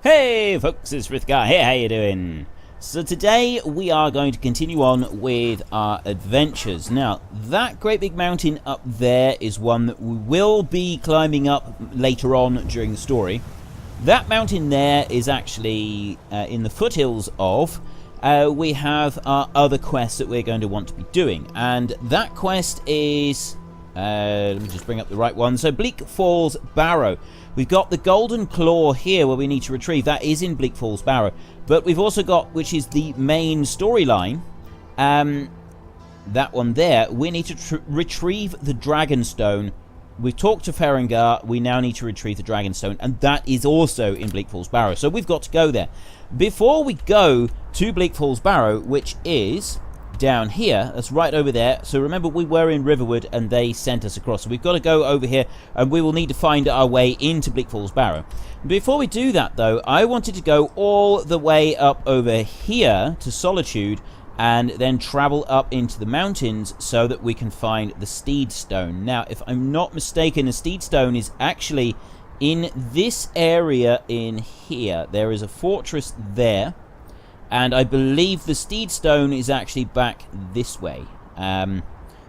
Hey folks, it's Frithgar here, how you doing? So today we are going to continue on with our adventures. Now, that great big mountain up there is one that we will be climbing up later on during the story. That mountain there is actually in the foothills of. We have our other quests that we're going to want to be doing. And that quest is... let me just bring up the right one. So, Bleak Falls Barrow. We've got the Golden Claw here where we need to retrieve. That is in Bleak Falls Barrow. But we've also got, which is the main storyline, that one there. We need to retrieve the Dragon Stone. We've talked to Farengar. We now need to retrieve the Dragon Stone. And that is also in Bleak Falls Barrow. So we've got to go there. Before we go to Bleak Falls Barrow, which is down here, that's right over there. So remember, we were in Riverwood and they sent us across, so we've got to go over here and we will need to find our way into Bleak Falls Barrow. Before we do that though, I wanted to go all the way up over here to Solitude and then travel up into the mountains so that we can find the Steed Stone. Now, if I'm not mistaken, the Steed Stone is actually in this area in here. There is a fortress there. And I believe the Steed Stone is actually back this way.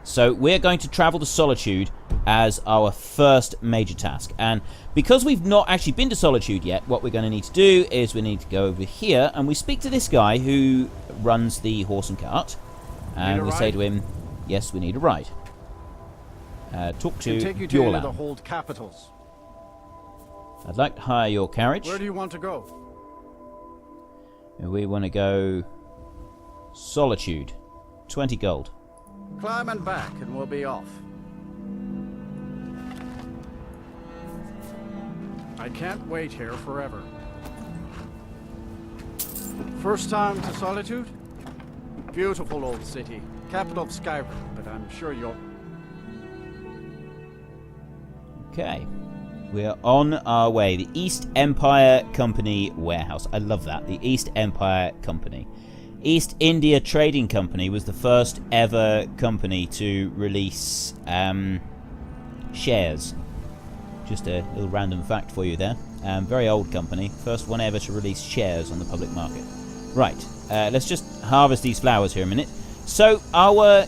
So we're going to travel to Solitude as our first major task. And because we've not actually been to Solitude yet, what we're going to need to do is we need to go over here and we speak to this guy who runs the horse and cart. And we say to him, yes, we need a ride. Talk to Bjorlan. The hold capitals. I'd like to hire your carriage. Where do you want to go? We want to go Solitude. 20 gold. Climb and back and we'll be off. I can't wait here forever. First time to Solitude? Beautiful old city. Capital of Skyrim, but I'm sure you'll... Okay. We are on our way. The East Empire Company Warehouse. I love that. The East Empire Company. East India Trading Company was the first ever company to release shares. Just a little random fact for you there. Very old company. First one ever to release shares on the public market. Right. Let's just harvest these flowers here a minute. So, our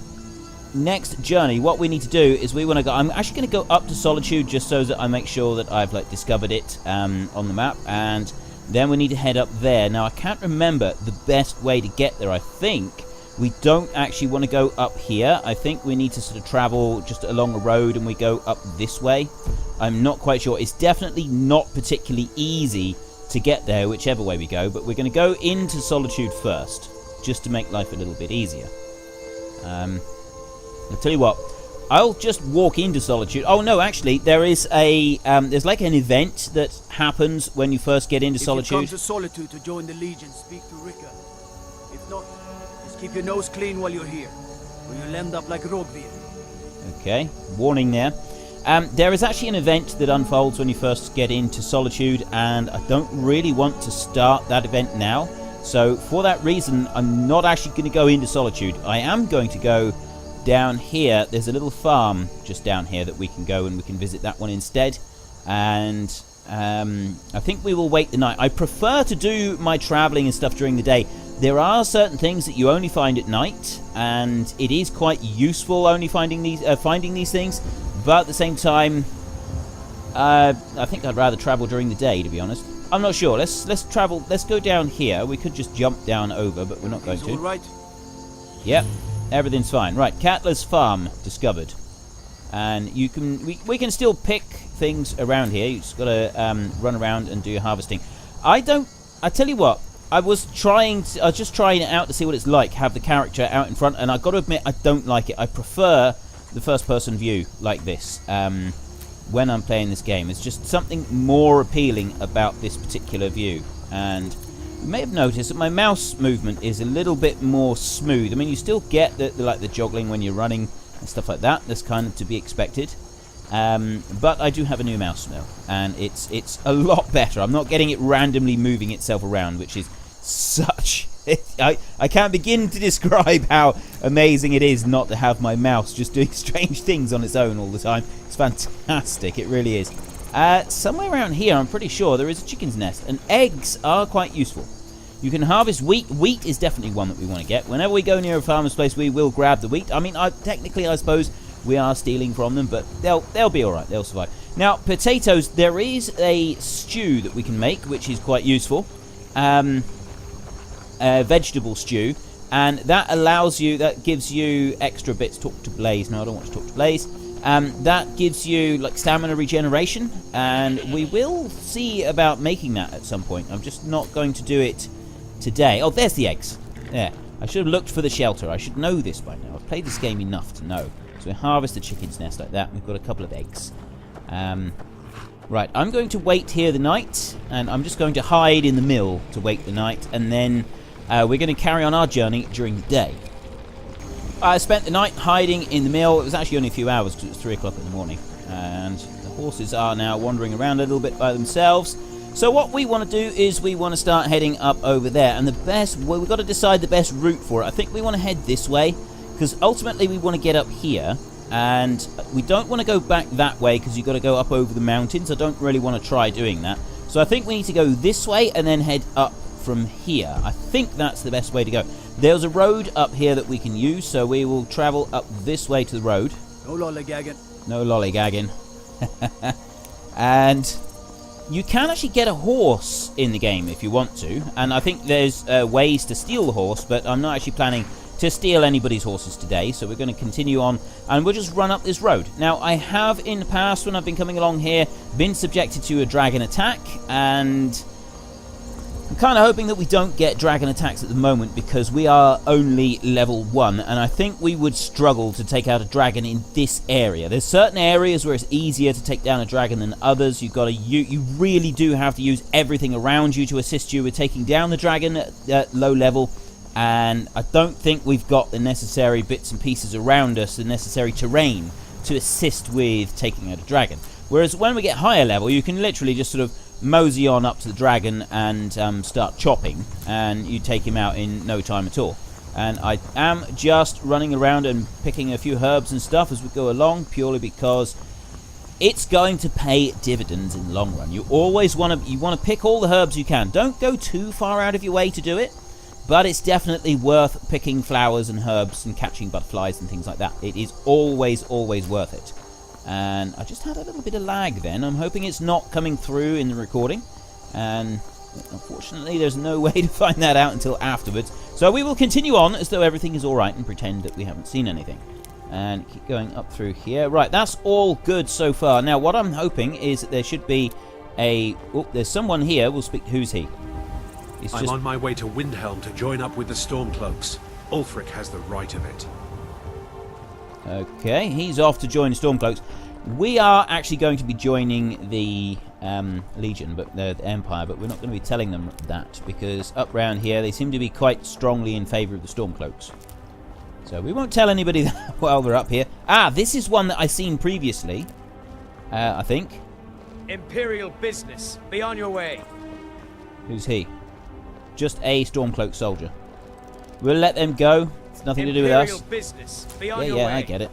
next journey, what we need to do is we want to go... I'm actually going to go up to Solitude just so that I make sure that I've discovered it on the map, and then we need to head up there. Now I can't remember the best way to get there. I think we don't actually want to go up here. I think we need to sort of travel just along a road and we go up this way. I'm not quite sure. It's definitely not particularly easy to get there whichever way we go, but we're going to go into Solitude first just to make life a little bit easier. I'll tell you what, I'll just walk into Solitude. Oh no, actually, there is a there's like an event that happens when you first get into Solitude. If you come to Solitude to join the Legion, speak to Rika. If not, just keep your nose clean while you're here, or you'll end up like Rogvir. Okay, warning there. There is actually an event that unfolds when you first get into Solitude, and I don't really want to start that event now. So for that reason, I'm not actually going to go into Solitude. I am going to go down here. There's a little farm just down here that we can go and we can visit that one instead. And I think we will wait the night. I prefer to do my traveling and stuff during the day. There are certain things that you only find at night, and it is quite useful only finding these things. But at the same time, I think I'd rather travel during the day, to be honest. I'm not sure. Let's travel. Let's go down here. We could just jump down over, but we're not going to. All right. Yep. Everything's fine. Right, Catler's Farm discovered. And you can we can still pick things around here. You just got to run around and do your harvesting. I tell you what, I was just trying it out to see what it's like, have the character out in front, and I've got to admit I don't like it. I prefer the first person view like this when I'm playing this game. It's just something more appealing about this particular view. And you may have noticed that my mouse movement is a little bit more smooth. I mean, you still get the joggling when you're running and stuff like that. That's kind of to be expected. But I do have a new mouse now, and it's a lot better. I'm not getting it randomly moving itself around, which is such... I can't begin to describe how amazing it is not to have my mouse just doing strange things on its own all the time. It's fantastic. It really is. Somewhere around here, I'm pretty sure, there is a chicken's nest. And eggs are quite useful. You can harvest wheat. Wheat is definitely one that we want to get. Whenever we go near a farmer's place, we will grab the wheat. I mean, technically, I suppose we are stealing from them, but they'll be all right. They'll survive. Now, potatoes. There is a stew that we can make, which is quite useful. A vegetable stew, and that gives you extra bits. Talk to Blaze. No, I don't want to talk to Blaze. That gives you like stamina regeneration, and we will see about making that at some point. I'm just not going to do it today. Oh, there's the eggs. There. I should have looked for the shelter. I should know this by now. I've played this game enough to know. So we harvest the chicken's nest like that. We've got a couple of eggs. Right, I'm going to wait here the night, and I'm just going to hide in the mill to wait the night, and then we're going to carry on our journey during the day. I spent the night hiding in the mill. It was actually only a few hours because it was 3 o'clock in the morning, and the horses are now wandering around a little bit by themselves. So what we want to do is we want to start heading up over there, and we've got to decide the best route for it. I think we want to head this way because ultimately we want to get up here, and we don't want to go back that way because you've got to go up over the mountains. I don't really want to try doing that. So I think we need to go this way and then head up from here. I think that's the best way to go. There's a road up here that we can use, so we will travel up this way to the road. No lollygagging. No lollygagging. And you can actually get a horse in the game if you want to, and I think there's ways to steal the horse, but I'm not actually planning to steal anybody's horses today, so we're going to continue on, and we'll just run up this road. Now, I have in the past, when I've been coming along here, been subjected to a dragon attack, and I'm kind of hoping that we don't get dragon attacks at the moment because we are only level 1, and I think we would struggle to take out a dragon in this area. There's certain areas where it's easier to take down a dragon than others. You really do have to use everything around you to assist you with taking down the dragon at low level, and I don't think we've got the necessary bits and pieces around us, the necessary terrain to assist with taking out a dragon. Whereas when we get higher level, you can literally just sort of mosey on up to the dragon and start chopping, and you take him out in no time at all. And I am just running around and picking a few herbs and stuff as we go along, purely because it's going to pay dividends in the long run. You always want to pick all the herbs you can. Don't go too far out of your way to do it, but it's definitely worth picking flowers and herbs and catching butterflies and things like that. It is always worth it. And I just had a little bit of lag then. I'm hoping it's not coming through in the recording. And unfortunately, there's no way to find that out until afterwards. So we will continue on as though everything is alright and pretend that we haven't seen anything. And keep going up through here. Right, that's all good so far. Now, what I'm hoping is that there should be a... Oh, there's someone here. We'll speak... Who's he? I'm on my way to Windhelm to join up with the Stormcloaks. Ulfric has the right of it. Okay, he's off to join the Stormcloaks. We are actually going to be joining the Legion, but the Empire, but we're not going to be telling them that because up round here they seem to be quite strongly in favour of the Stormcloaks. So we won't tell anybody that while we're up here. Ah, this is one that I've seen previously, I think. Imperial business. Be on your way. Who's he? Just a Stormcloak soldier. We'll let them go. It's nothing to do with us. Business. Be on your way. I get it.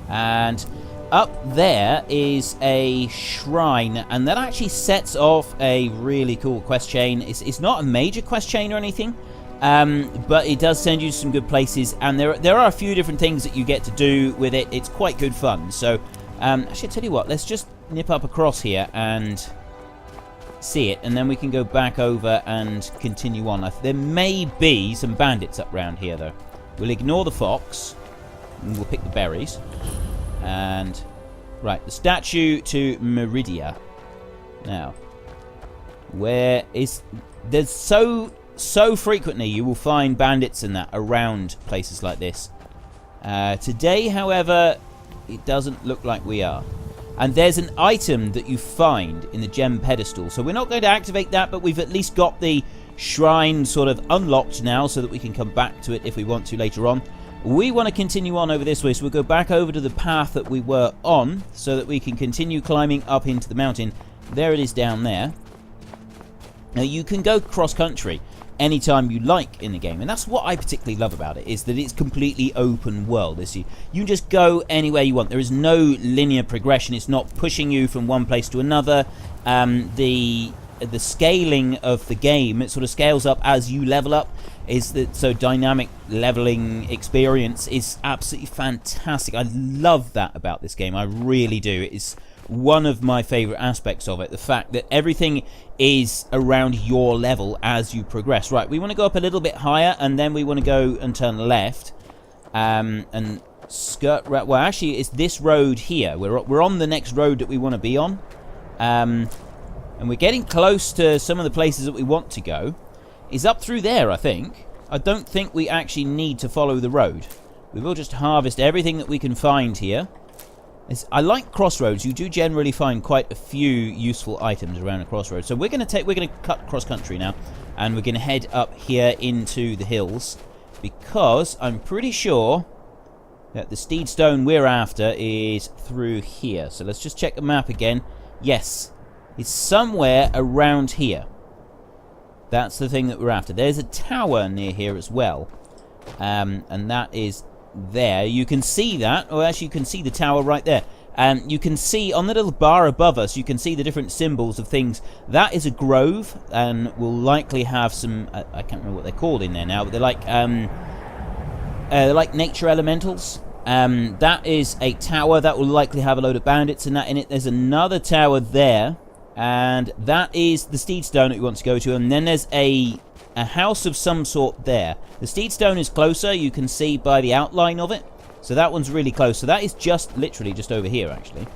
And up there is a shrine, and that actually sets off a really cool quest chain. It's not a major quest chain or anything, but it does send you to some good places, and there are a few different things that you get to do with it. It's quite good fun. So I should tell you what, let's just nip up across here and see it, and then we can go back over and continue on. There may be some bandits up round here though. We'll ignore the fox and we'll pick the berries. And right, the statue to Meridia. Now, there's so frequently you will find bandits and that around places like this. Today, however, it doesn't look like we are. And there's an item that you find in the gem pedestal. So we're not going to activate that, but we've at least got the shrine sort of unlocked now so that we can come back to it if we want to later on. We want to continue on over this way, so we'll go back over to the path that we were on so that we can continue climbing up into the mountain. There it is down there. Now you can go cross-country anytime you like in the game. And that's what I particularly love about it, is that it's completely open world. You can just go anywhere you want. There is no linear progression. It's not pushing you from one place to another. The scaling of the game, it sort of scales up as you level up. So dynamic leveling experience is absolutely fantastic. I love that about this game. I really do. It's one of my favorite aspects of it, the fact that everything is around your level as you progress. Right, we want to go up a little bit higher, and then we want to go and turn left and skirt right. Well, actually, it's this road here. We're on the next road that we want to be on, and we're getting close to some of the places that we want to go. Is up through there, I think. I don't think we actually need to follow the road. We will just harvest everything that we can find here. I like crossroads. You do generally find quite a few useful items around a crossroads. So we're going to cut cross country now, and we're going to head up here into the hills, because I'm pretty sure that the Steed Stone we're after is through here. So let's just check the map again. Yes, it's somewhere around here. That's the thing that we're after. There's a tower near here as well, and that is there. You can see that. Oh, actually, you can see the tower right there. You can see on the little bar above us, you can see the different symbols of things. That is a grove, and will likely have some. I can't remember what they're called in there now, but they're like nature elementals. That is a tower that will likely have a load of bandits in it. There's another tower there. And that is the Steed Stone that we want to go to. And then there's a house of some sort there. The Steed Stone is closer, you can see by the outline of it. So that one's really close. So that is just literally just over here, actually.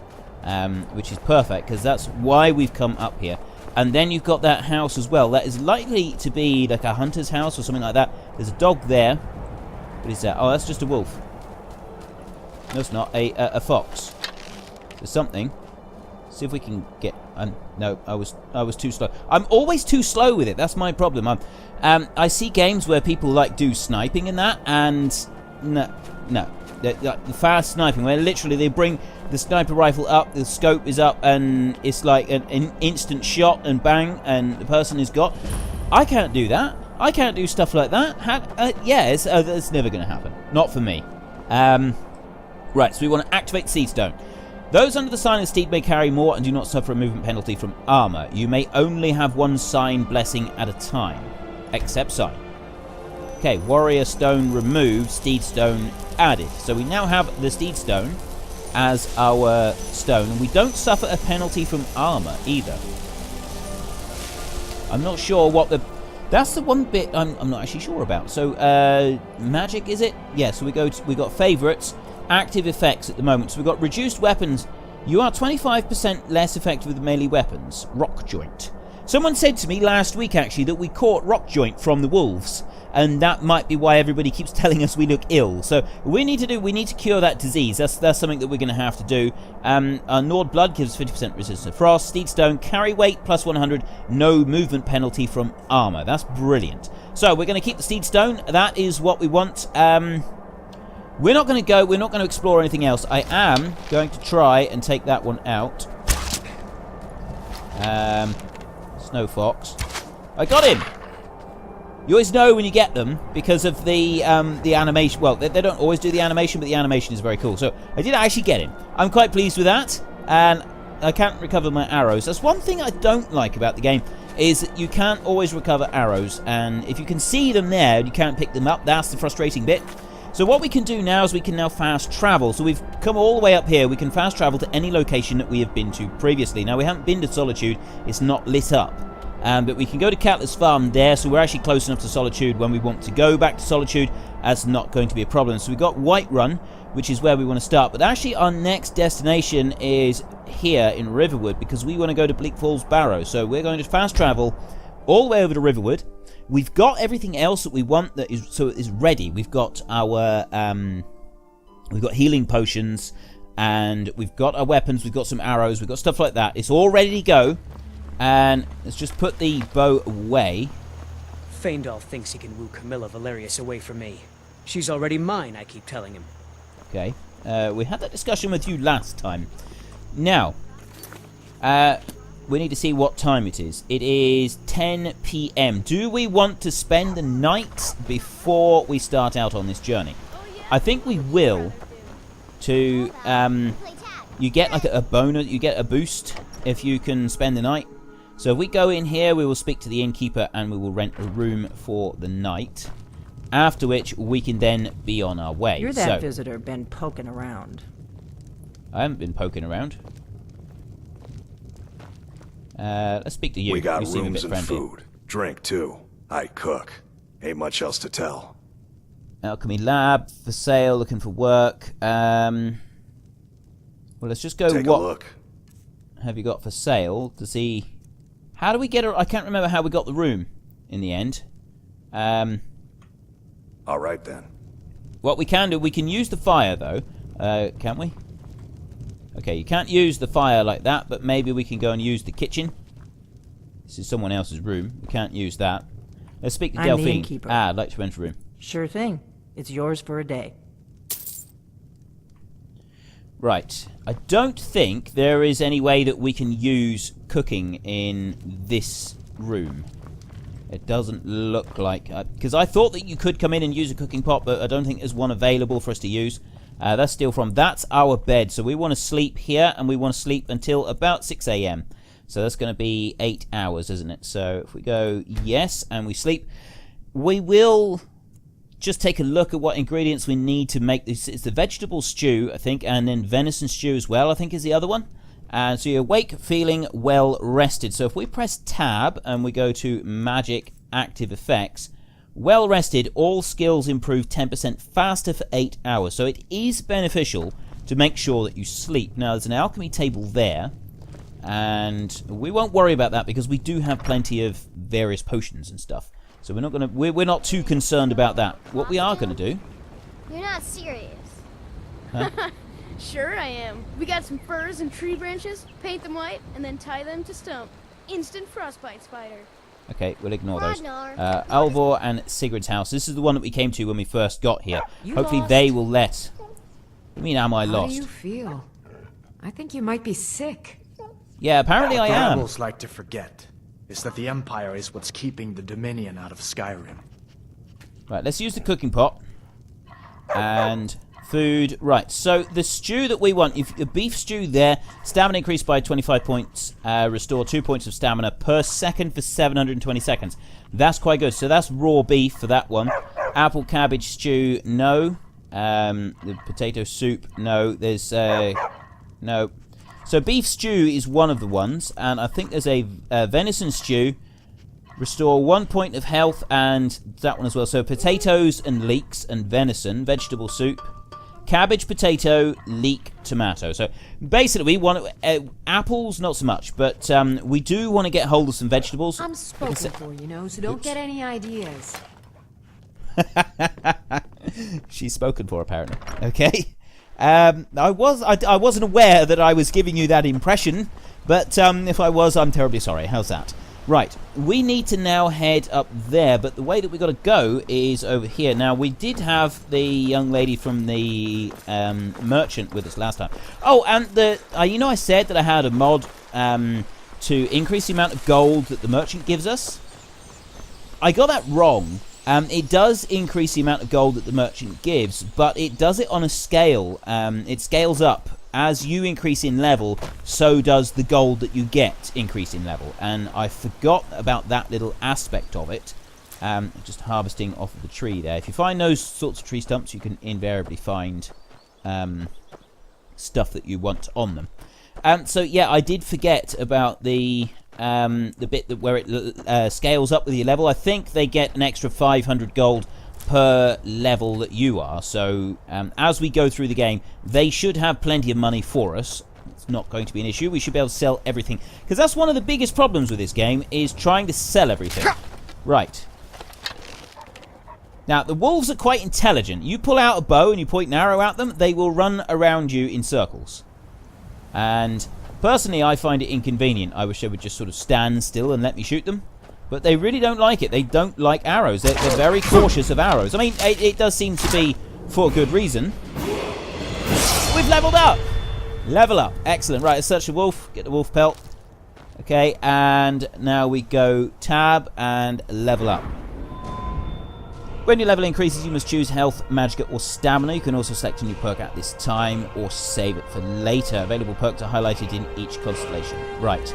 Which is perfect, because that's why we've come up here. And then you've got that house as well. That is likely to be like a hunter's house or something like that. There's a dog there. What is that? Oh, that's just a wolf. No, it's not. A fox. There's something. See if we can get. No, I was too slow. I'm always too slow with it. That's my problem. I see games where people like do sniping in that, and no, the fast sniping where literally they bring the sniper rifle up, the scope is up, and it's like an instant shot and bang, and the person is got. I can't do that. I can't do stuff like that. It's never going to happen. Not for me. Right, so we want to activate Steed Stone. Those under the sign of Steed may carry more and do not suffer a movement penalty from armor. You may only have one sign blessing at a time. Except sign. Okay, Warrior Stone removed, Steed Stone added. So we now have the Steed Stone as our stone. And we don't suffer a penalty from armor either. I'm not sure what the... That's the one bit I'm not actually sure about. So, magic, is it? Yeah, so we got favorites. Active effects at the moment. So we've got reduced weapons. You are 25% less effective with melee weapons. Rock joint. Someone said to me last week, actually, that we caught rock joint from the wolves, and that might be why everybody keeps telling us we look ill. So we need to cure that disease. That's something that we're going to have to do. Gnawed blood gives 50% resistance to frost. Steed Stone, carry weight plus 100, no movement penalty from armor. That's brilliant. So we're going to keep the Steed Stone. That is what we want. We're not going to explore anything else. I am going to try and take that one out. Snow Fox. I got him! You always know when you get them because of the animation. Well, they don't always do the animation, but the animation is very cool. So I did actually get him. I'm quite pleased with that. And I can't recover my arrows. That's one thing I don't like about the game, is that you can't always recover arrows. And if you can see them there and you can't pick them up, that's the frustrating bit. So what we can do now is we can now fast travel. So we've come all the way up here. We can fast travel to any location that we have been to previously. Now, we haven't been to Solitude. It's not lit up. But we can go to Catler's Farm there. So we're actually close enough to Solitude when we want to go back to Solitude. That's not going to be a problem. So we've got Whiterun, which is where we want to start. But actually, our next destination is here in Riverwood, because we want to go to Bleak Falls Barrow. So we're going to fast travel all the way over to Riverwood. We've got everything else that we want that is ready. We've got our we've got healing potions, and we've got our weapons, we've got some arrows, we've got stuff like that. It's all ready to go. And let's just put the bow away. Faendal thinks he can woo Camilla Valerius away from me. She's already mine, I keep telling him. Okay. We had that discussion with you last time. Now, we need to see what time it is. It is 10 p.m. Do we want to spend the night before we start out on this journey? I think we will. To you get like a bonus, you get a boost if you can spend the night. So if we go in here, we will speak to the innkeeper and we will rent a room for the night. After which we can then be on our way. You're that visitor been poking around. I haven't been poking around. Let's speak to you. We got You seem a rooms bit and friendly. food. Drink, too. I cook. Ain't much else to tell. Alchemy lab for sale, looking for work. Well, let's just go. Take what a look. have you got for sale to see? How do we get? I can't remember how we got the room in the end. All right, then. What we can do, we can use the fire though. Can't we? Okay, you can't use the fire like that, but maybe we can go and use the kitchen. This is someone else's room. We can't use that. Let's speak to I'm the Delphine. innkeeper. I'd like to rent a room. Sure thing. It's yours for a day. Right. I don't think there is any way that we can use cooking in this room. It doesn't look like... because I thought that you could come in and use a cooking pot, but I don't think there's one available for us to use. That's still from... That's our bed. So we want to sleep here, and we want to sleep until about 6 a.m. So that's going to be 8 hours, isn't it? So if we go yes, and we sleep, we will... just take a look at what ingredients we need to make this. It's the vegetable stew, I think, and then venison stew as well, I think is the other one. And so you awake feeling well rested. So if we press tab and we go to magic active effects, well rested, all skills improve 10% faster for 8 hours. So it is beneficial to make sure that you sleep. Now there's an alchemy table there, and we won't worry about that because we do have plenty of various potions and stuff. So we're not gonna we're not too concerned about that. What we are gonna do. You're not serious. Huh? Sure I am. We got some firs and tree branches, paint them white, and then tie them to stump. Instant frostbite spider. Okay, we'll ignore those. Ragnar. Alvor and Sigurd's house. This is the one that we came to when we first got here. You Hopefully lost? they will let... I mean, am I How lost? do you feel? I think you might be sick. Yeah, apparently I am. Rebels like to forget is that the Empire is what's keeping the Dominion out of Skyrim. Right, let's use the cooking pot. And food. Right, so the stew that we want, if the beef stew there, stamina increased by 25 points, restore 2 points of stamina per second for 720 seconds. That's quite good. So that's raw beef for that one. Apple cabbage stew, no. The potato soup, no. There's, no. So beef stew is one of the ones, and I think there's a venison stew. Restore 1 point of health, and that one as well. So potatoes and leeks and venison, vegetable soup, cabbage, potato, leek, tomato. So basically, we want apples, not so much, but we do want to get hold of some vegetables. I'm spoken for, you know, so don't get any ideas. She's spoken for, apparently. Okay. I wasn't aware that I was giving you that impression, but if I was, I'm terribly sorry. How's that? Right, we need to now head up there, but the way that we've got to go is over here. Now, we did have the young lady from the merchant with us last time. Oh, and you know I said that I had a mod to increase the amount of gold that the merchant gives us? I got that wrong. It does increase the amount of gold that the merchant gives, but it does it on a scale. It scales up. As you increase in level, so does the gold that you get increase in level. And I forgot about that little aspect of it. Just harvesting off of the tree there. If you find those sorts of tree stumps, you can invariably find stuff that you want on them. So yeah, I did forget about the bit that where it scales up with your level. I think they get an extra 500 gold per level that you are. So as we go through the game, they should have plenty of money for us. It's not going to be an issue. We should be able to sell everything, because that's one of the biggest problems with this game, is trying to sell everything. Right. Now, the wolves are quite intelligent. You pull out a bow and you point an arrow at them, they will run around you in circles. And personally, I find it inconvenient. I wish they would just sort of stand still and let me shoot them. But they really don't like it. They don't like arrows. They're very cautious of arrows. I mean, it does seem to be for good reason. We've leveled up! Level up. Excellent. Right, let's search the wolf. Get the wolf pelt. Okay, and now we go tab and level up. When your level increases, you must choose health, magicka, or stamina. You can also select a new perk at this time or save it for later. Available perks are highlighted in each constellation. Right.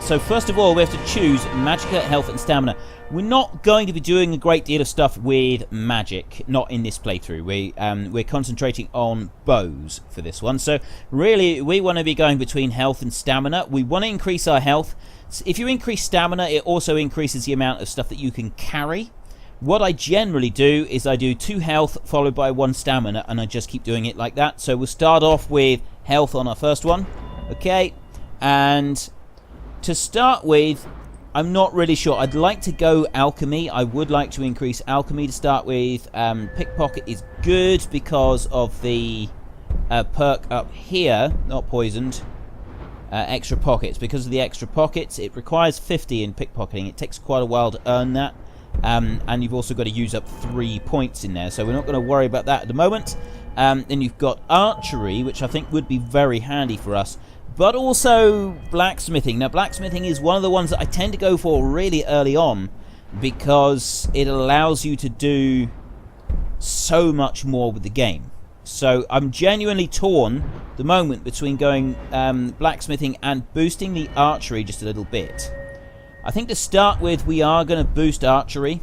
So first of all, we have to choose magicka, health, and stamina. We're not going to be doing a great deal of stuff with magic, not in this playthrough. We're concentrating on bows for this one. So really, we want to be going between health and stamina. We want to increase our health. If you increase stamina, it also increases the amount of stuff that you can carry. What I generally do is I do 2 health followed by 1 stamina, and I just keep doing it like that. So we'll start off with health on our first one. Okay, and to start with, I'm not really sure. I'd like to go alchemy. I would like to increase alchemy to start with. Pickpocket is good because of the perk up here, not poisoned. Extra pockets. Because of the extra pockets, it requires 50 in pickpocketing. It takes quite a while to earn that. And you've also got to use up 3 points in there, so we're not going to worry about that at the moment. Then you've got archery, which I think would be very handy for us, but also blacksmithing. Now, blacksmithing is one of the ones that I tend to go for really early on because it allows you to do so much more with the game. So I'm genuinely torn at the moment between going blacksmithing and boosting the archery just a little bit. I think to start with, we are going to boost archery.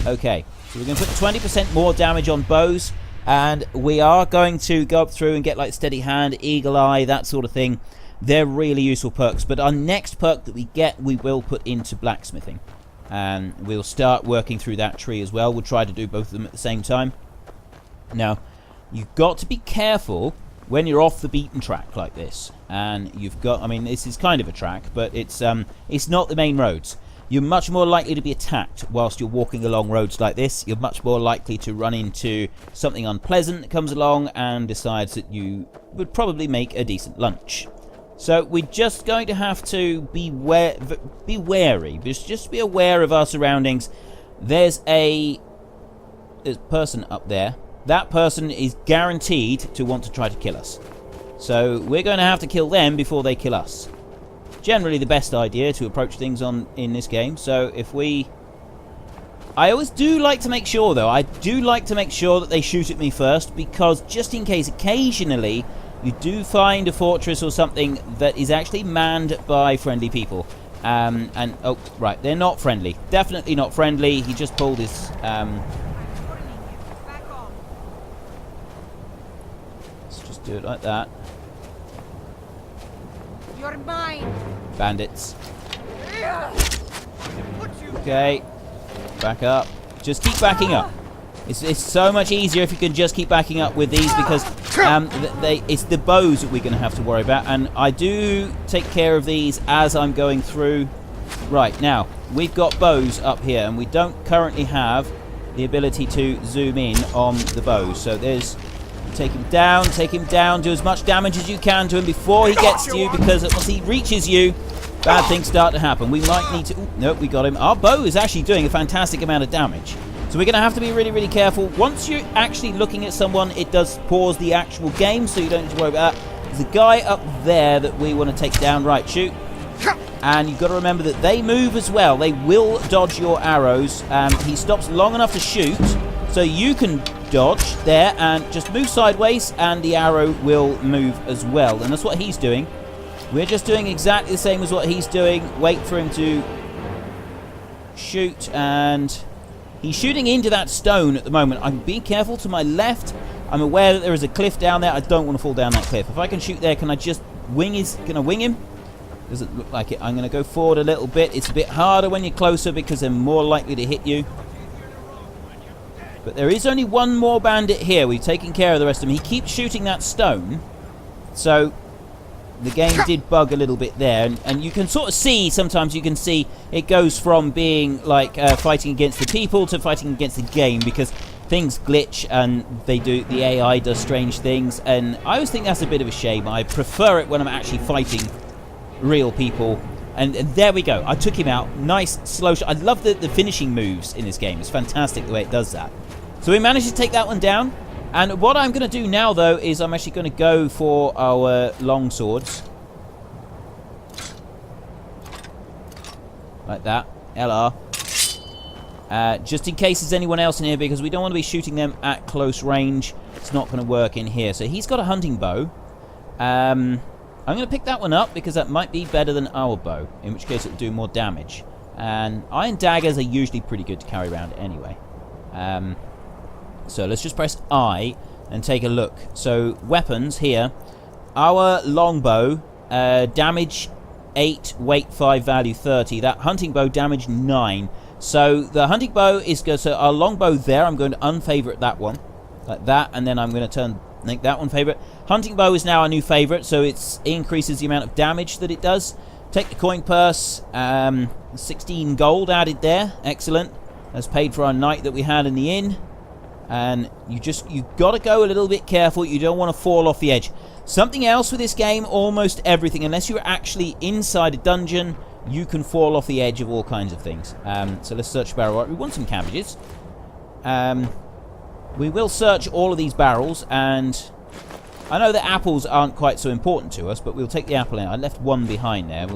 Okay, so we're going to put 20% more damage on bows, and we are going to go up through and get like steady hand, eagle eye, that sort of thing. They're really useful perks, but our next perk that we get, we will put into blacksmithing. And we'll start working through that tree as well. We'll try to do both of them at the same time. Now, you've got to be careful when you're off the beaten track like this, and you've got, I mean, this is kind of a track, but it's not the main roads. You're much more likely to be attacked whilst you're walking along roads like this. You're much more likely to run into something unpleasant that comes along and decides that you would probably make a decent lunch. So we're just going to have to be wary. Just be aware of our surroundings. There's a person up there. That person is guaranteed to want to try to kill us. So we're going to have to kill them before they kill us. Generally the best idea to approach things in this game. So if we... I always do like to make sure, though. I do like to make sure that they shoot at me first, because just in case, occasionally, you do find a fortress or something that is actually manned by friendly people. Oh, right, they're not friendly. Definitely not friendly. He just pulled his... do it like that. You're mine. Bandits. Okay. Back up. Just keep backing up. It's so much easier if you can just keep backing up with these, because it's the bows that we're going to have to worry about, and I do take care of these as I'm going through. Right, now we've got bows up here, and we don't currently have the ability to zoom in on the bows. So there's... Take him down, do as much damage as you can to him before he gets to you, because once he reaches you, bad things start to happen. We might need to... Nope, we got him. Our bow is actually doing a fantastic amount of damage. So we're going to have to be really, really careful. Once you're actually looking at someone, it does pause the actual game, so you don't need to worry about that. There's a guy up there that we want to take down. Right, shoot. And you've got to remember that they move as well. They will dodge your arrows. He stops long enough to shoot, so you can dodge there and just move sideways, and the arrow will move as well. And that's what he's doing. We're just doing exactly the same as what he's doing. Wait for him to shoot, and he's shooting into that stone at the moment. I'm being careful to my left. I'm aware that there is a cliff down there. I don't want to fall down that cliff. If I can shoot there, can I just wing him? Doesn't look like it. I'm going to go forward a little bit. It's a bit harder when you're closer because they're more likely to hit you. But there is only one more bandit here. We've taken care of the rest of them. He keeps shooting that stone. So the game did bug a little bit there. And you can sort of see, sometimes you can see it goes from being like fighting against the people to fighting against the game, because things glitch and the AI does strange things. And I always think that's a bit of a shame. I prefer it when I'm actually fighting real people. And there we go. I took him out. Nice slow shot. I love the finishing moves in this game. It's fantastic the way it does that. So we managed to take that one down. And what I'm going to do now, though, is I'm actually going to go for our long swords. Like that. LR. Just in case there's anyone else in here, because we don't want to be shooting them at close range. It's not going to work in here. So he's got a hunting bow. I'm going to pick that one up because that might be better than our bow, in which case it'll do more damage. And iron daggers are usually pretty good to carry around anyway. So let's just press I and take a look. So weapons here. Our longbow, damage 8, weight 5, value 30. That hunting bow, damage 9. So the hunting bow is good. So our longbow there, I'm going to unfavorite that one. Like that, and then I'm going to make that one favorite. Hunting bow is now our new favorite, so it increases the amount of damage that it does. Take the coin purse, 16 gold added there, excellent. That's paid for our night that we had in the inn. And you got to go a little bit careful. You don't want to fall off the edge. Something else with this game, almost everything, unless you're actually inside a dungeon, you can fall off the edge of all kinds of things. So let's search barrel. We want some cabbages. We will search all of these barrels, and I know that apples aren't quite so important to us, but we'll take the apple in. I left one behind there.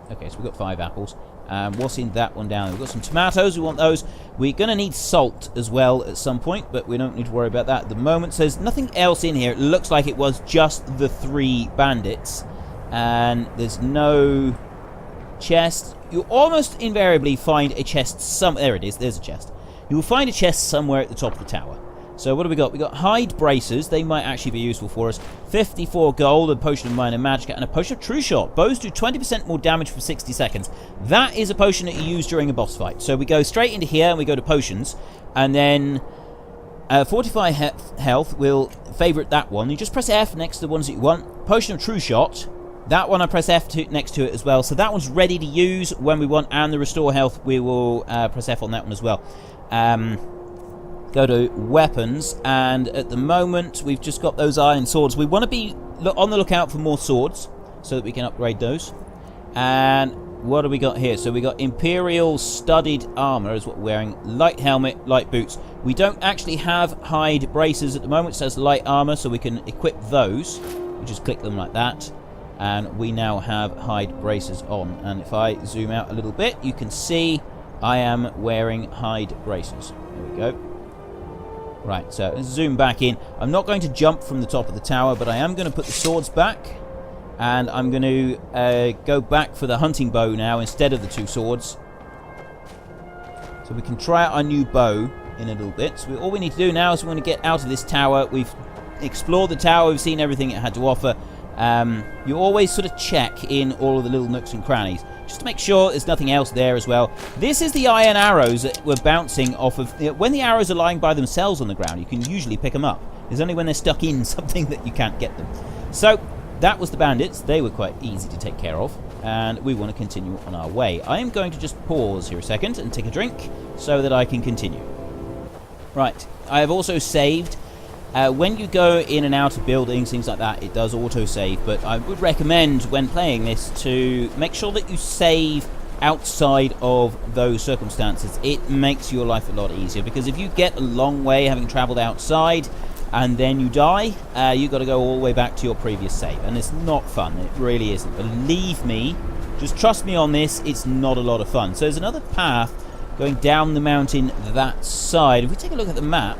Okay, so we've got 5 apples. What's in that one down there? We've got some tomatoes. We want those. We're going to need salt as well at some point, but we don't need to worry about that at the moment. So there's nothing else in here. It looks like it was just the 3 bandits, and there's no chest. You almost invariably find a chest there it is. There's a chest. You will find a chest somewhere at the top of the tower. So what have we got? We've got hide braces. They might actually be useful for us. 54 gold, a potion of minor magic, and a potion of true shot. Bows do 20% more damage for 60 seconds. That is a potion that you use during a boss fight. So we go straight into here and we go to potions. And then fortify health, we'll favorite that one. You just press F next to the ones that you want. Potion of true shot. That one I press F next to it as well. So that one's ready to use when we want. And the restore health, we will press F on that one as well. Go to weapons, and at the moment we've just got those iron swords. We want to be on the lookout for more swords so that we can upgrade those. And what do we got here? So we got imperial studded armor is what we're wearing, light helmet, light boots. We don't actually have hide braces at the moment. It says light armor, so we can equip those. We just click them like that, and we now have hide braces on. And if I zoom out a little bit, you can see I am wearing hide braces. There we go. Right, so let's zoom back in. I'm not going to jump from the top of the tower, but I am going to put the swords back. And I'm going to go back for the hunting bow now instead of the 2 swords. So we can try out our new bow in a little bit. So all we need to do now is we want to get out of this tower. We've explored the tower. We've seen everything it had to offer. You always sort of check in all of the little nooks and crannies, just to make sure there's nothing else there as well. This is the iron arrows that we're bouncing off of. When the arrows are lying by themselves on the ground, you can usually pick them up. It's only when they're stuck in something that you can't get them. So that was the bandits. They were quite easy to take care of, and we want to continue on our way. I am going to just pause here a second and take a drink so that I can continue. Right, I have also saved. When you go in and out of buildings, things like that, it does auto-save, but I would recommend when playing this to make sure that you save outside of those circumstances. It makes your life a lot easier, because if you get a long way having travelled outside and then you die, you've got to go all the way back to your previous save, and it's not fun. It really isn't. Believe me, just trust me on this, it's not a lot of fun. So there's another path going down the mountain that side. If we take a look at the map,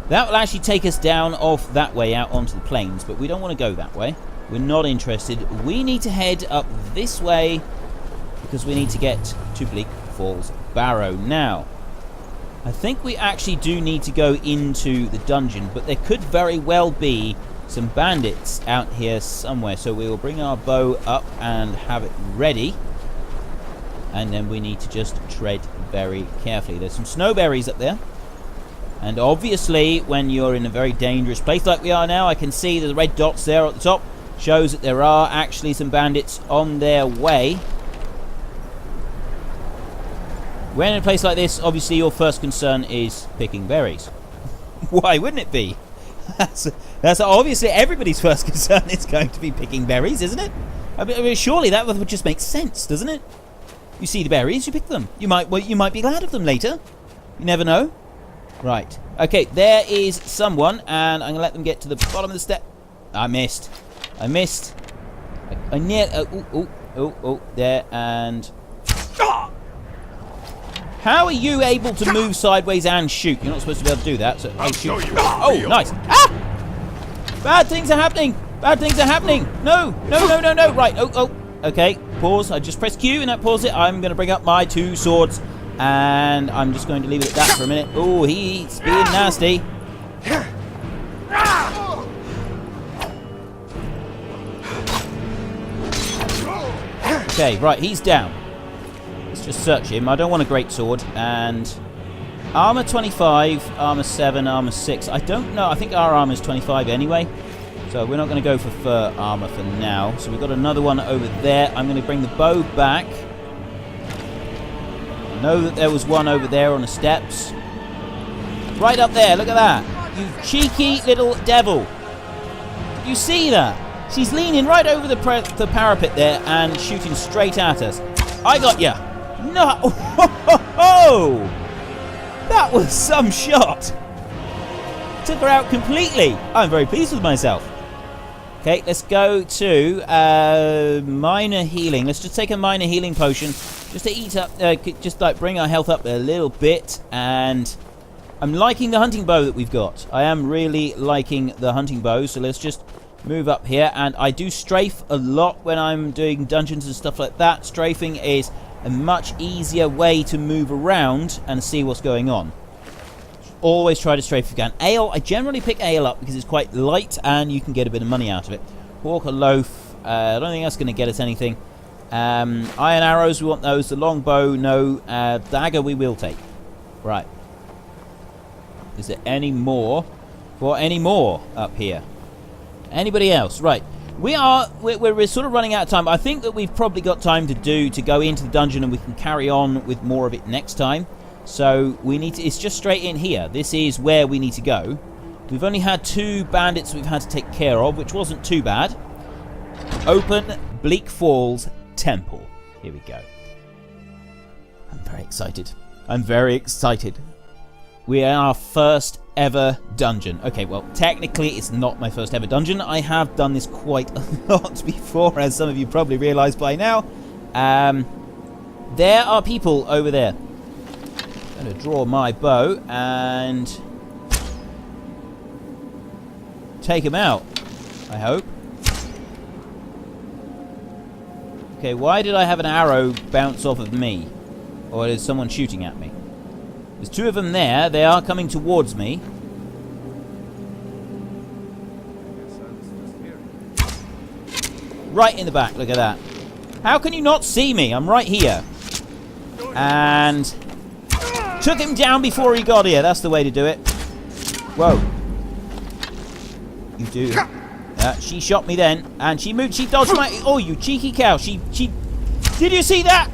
that will actually take us down off that way out onto the plains, but we don't want to go that way. We're not interested. We need to head up this way because we need to get to Bleak Falls Barrow. Now, I think we actually do need to go into the dungeon, but there could very well be some bandits out here somewhere. So we will bring our bow up and have it ready. And then we need to just tread very carefully. There's some snowberries up there. And obviously, when you're in a very dangerous place like we are now, I can see the red dots there at the top. Shows that there are actually some bandits on their way. When in a place like this, obviously your first concern is picking berries. Why wouldn't it be? That's obviously everybody's first concern is going to be picking berries, isn't it? I mean, surely that would just make sense, doesn't it? You see the berries, you pick them. You might be glad of them later. You never know. Right. Okay, there is someone, and I'm going to let them get to the bottom of the step. I missed. I missed. I near... Oh, there, and... How are you able to move sideways and shoot? You're not supposed to be able to do that. So, I'll show you. oh, nice. Ah! Bad things are happening. Bad things are happening. No. Right. Oh. Okay. Pause. I just pressed Q and that paused it. I'm going to bring up my 2 swords. And I'm just going to leave it at that for a minute. Oh, he's being nasty. Okay, right. He's down. Let's just search him. I don't want a great sword. And armor 25, armor 7, armor 6. I don't know. I think our armor is 25 anyway. So we're not going to go for fur armor for now. So we've got another one over there. I'm going to bring the bow back. I know that there was one over there on the steps. Right up there. Look at that. You cheeky little devil. Did you see that? She's leaning right over the parapet there and shooting straight at us. I got ya. No. Oh, that was some shot. Took her out completely. I'm very pleased with myself. Okay, let's go to minor healing. Let's just take a minor healing potion just to eat up, just like bring our health up a little bit. And I'm liking the hunting bow that we've got. I am really liking the hunting bow. So let's just move up here. And I do strafe a lot when I'm doing dungeons and stuff like that. Strafing is a much easier way to move around and see what's going on. Always try to strafe if you can. Ale, I generally pick ale up because it's quite light and you can get a bit of money out of it. Hawk, a loaf. I don't think that's going to get us anything. Iron arrows, we want those. The long bow, no. Dagger, we will take. Right. Is there any more? For any more up here? Anybody else? Right. We're sort of running out of time. I think that we've probably got time to go into the dungeon and we can carry on with more of it next time. So we need to, it's just straight in here. This is where we need to go. We've only had 2 bandits we've had to take care of, which wasn't too bad. Open Bleak Falls Temple. Here we go. I'm very excited. I'm very excited. We are our first ever dungeon. Okay, well, technically it's not my first ever dungeon. I have done this quite a lot before, as some of you probably realise by now. There are people over there. I'm going to draw my bow and take him out, I hope. Okay, why did I have an arrow bounce off of me? Or is someone shooting at me? There's 2 of them there. They are coming towards me. Right in the back, look at that. How can you not see me? I'm right here. And took him down before he got here. That's the way to do it. Whoa. You do. She shot me then. And she moved. She dodged my... Oh, you cheeky cow. She... Did you see that?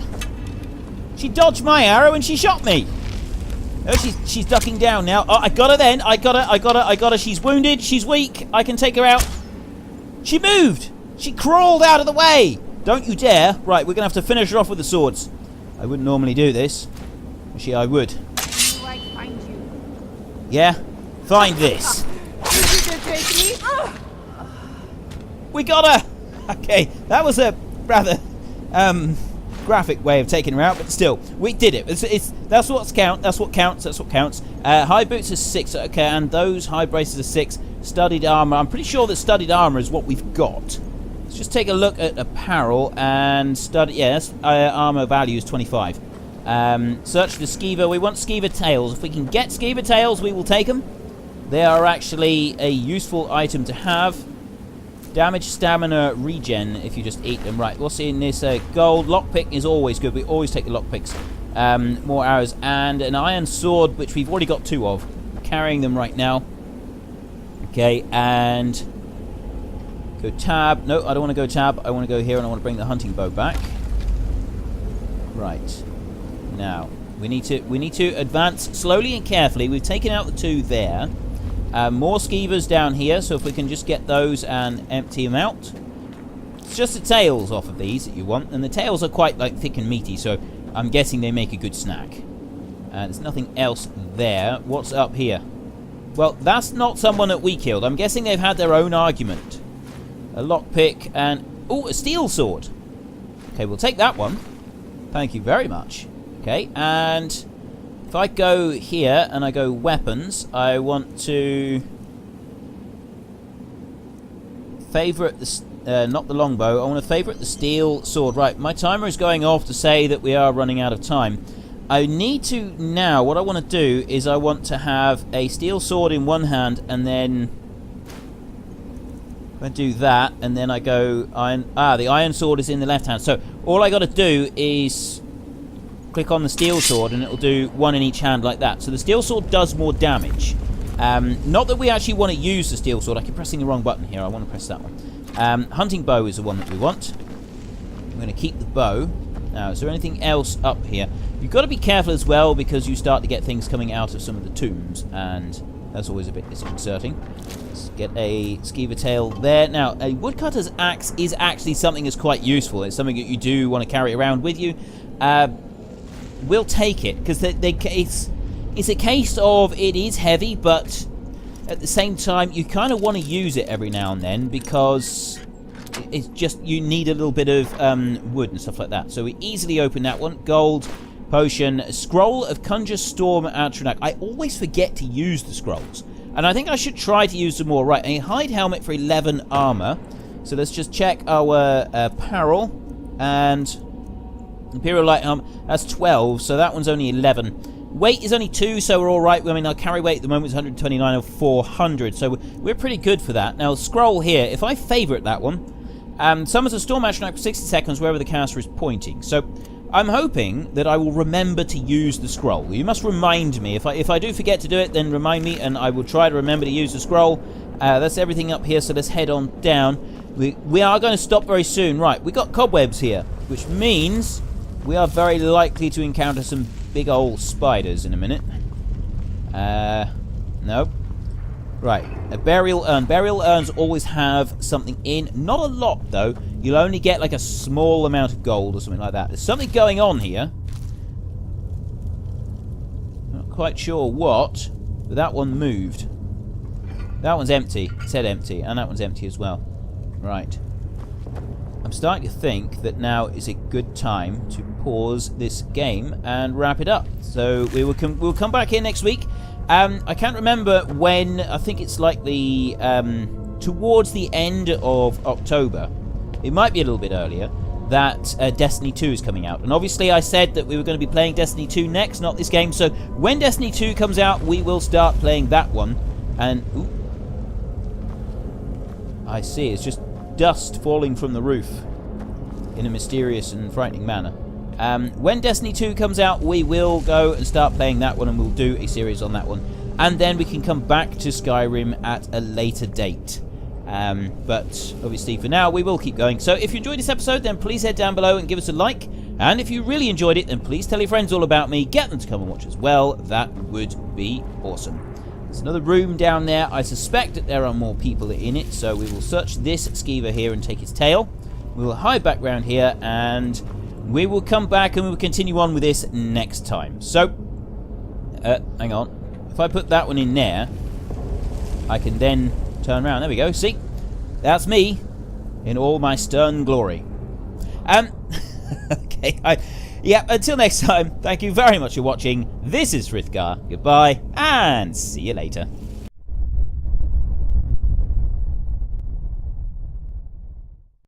She dodged my arrow and she shot me. Oh, she's ducking down now. Oh, I got her then. I got her. She's wounded. She's weak. I can take her out. She moved. She crawled out of the way. Don't you dare. Right, we're going to have to finish her off with the swords. I wouldn't normally do this. Actually, I would. Do I find you? Yeah? Find this. We got her! Okay, that was a rather graphic way of taking her out, but still, we did it. That's what counts. High boots are 6, okay, and those high braces are 6. Studded armor, I'm pretty sure that studded armor is what we've got. Let's just take a look at apparel and studded. Yes, armor value is 25. Search for skeever. We want skeever tails. If we can get skeever tails, we will take them. They are actually a useful item to have. Damage, stamina, regen if you just eat them. Right, what's in this? Gold. Lockpick is always good. We always take the lockpicks. More arrows. And an iron sword, which we've already got 2 of. I'm carrying them right now. Okay, and go tab. No, I don't want to go tab. I want to go here and I want to bring the hunting bow back. Right. Now, we need to advance slowly and carefully. We've taken out the 2 there. More skeevers down here, so if we can just get those and empty them out. It's just the tails off of these that you want, and the tails are quite like thick and meaty, so I'm guessing they make a good snack. There's nothing else there. What's up here? Well, that's not someone that we killed. I'm guessing they've had their own argument. A lockpick and... Oh, a steel sword. Okay, we'll take that one. Thank you very much. Okay, and If I go here and I go weapons, I want to favourite the not the longbow. I want to favourite the steel sword. Right, my timer is going off to say that we are running out of time. I need to now. What I want to do is I want to have a steel sword in one hand, and then I do that, and then I go iron. The iron sword is in the left hand. So all I got to do is click on the steel sword, and it'll do one in each hand like that. So the steel sword does more damage. Not that we actually want to use the steel sword. I keep pressing the wrong button here. I want to press that one. Hunting bow is the one that we want. I'm going to keep the bow. Now, is there anything else up here? You've got to be careful as well, because you start to get things coming out of some of the tombs, and that's always a bit disconcerting. Let's get a skeever tail there. Now, a woodcutter's axe is actually something that's quite useful. It's something that you do want to carry around with you. We'll take it, because it's a case of it is heavy, but at the same time you kind of want to use it every now and then, because it's just you need a little bit of wood and stuff like that. So we easily open that one. Gold, potion, scroll of Conjure Storm Atronach. I always forget to use the scrolls, and I think I should try to use them more. Right, a hide helmet for 11 armor. So let's just check our apparel, and Imperial Light Helmet, that's 12, so that one's only 11. Weight is only 2, so we're alright. I mean, our carry weight at the moment is 129 of 400, so we're pretty good for that. Now, scroll here, if I favourite that one, summons a Storm Atronach for 60 seconds wherever the caster is pointing. So I'm hoping that I will remember to use the scroll. You must remind me. If I do forget to do it, then remind me, and I will try to remember to use the scroll. That's everything up here, so let's head on down. We are going to stop very soon. Right, we got cobwebs here, which means we are very likely to encounter some big old spiders in a minute. No. Right, a burial urn. Burial urns always have something in. Not a lot, though. You'll only get like a small amount of gold or something like that. There's something going on here. Not quite sure what, but that one moved. That one's empty. It said empty, and that one's empty as well. Right. I'm starting to think that now is a good time to pause this game and wrap it up. So we'll come back here next week. I can't remember when. I think it's like the towards the end of October. It might be a little bit earlier. That Destiny 2 is coming out. And obviously I said that we were going to be playing Destiny 2 next, not this game. So when Destiny 2 comes out, we will start playing that one. And ooh, I see. It's just dust falling from the roof in a mysterious and frightening manner. When Destiny 2 comes out, we will go and start playing that one, and we'll do a series on that one. And then we can come back to Skyrim at a later date. But obviously for now, we will keep going. So if you enjoyed this episode, then please head down below and give us a like. And if you really enjoyed it, then please tell your friends all about me. Get them to come and watch as well. That would be awesome. There's another room down there. I suspect that there are more people in it, so we will search this skeever here and take its tail. We will hide back around here, and we will come back and we will continue on with this next time. So, hang on. If I put that one in there, I can then turn around. There we go. See? That's me in all my stern glory. Okay. Yeah, until next time, thank you very much for watching. This is Frithgar. Goodbye, and see you later.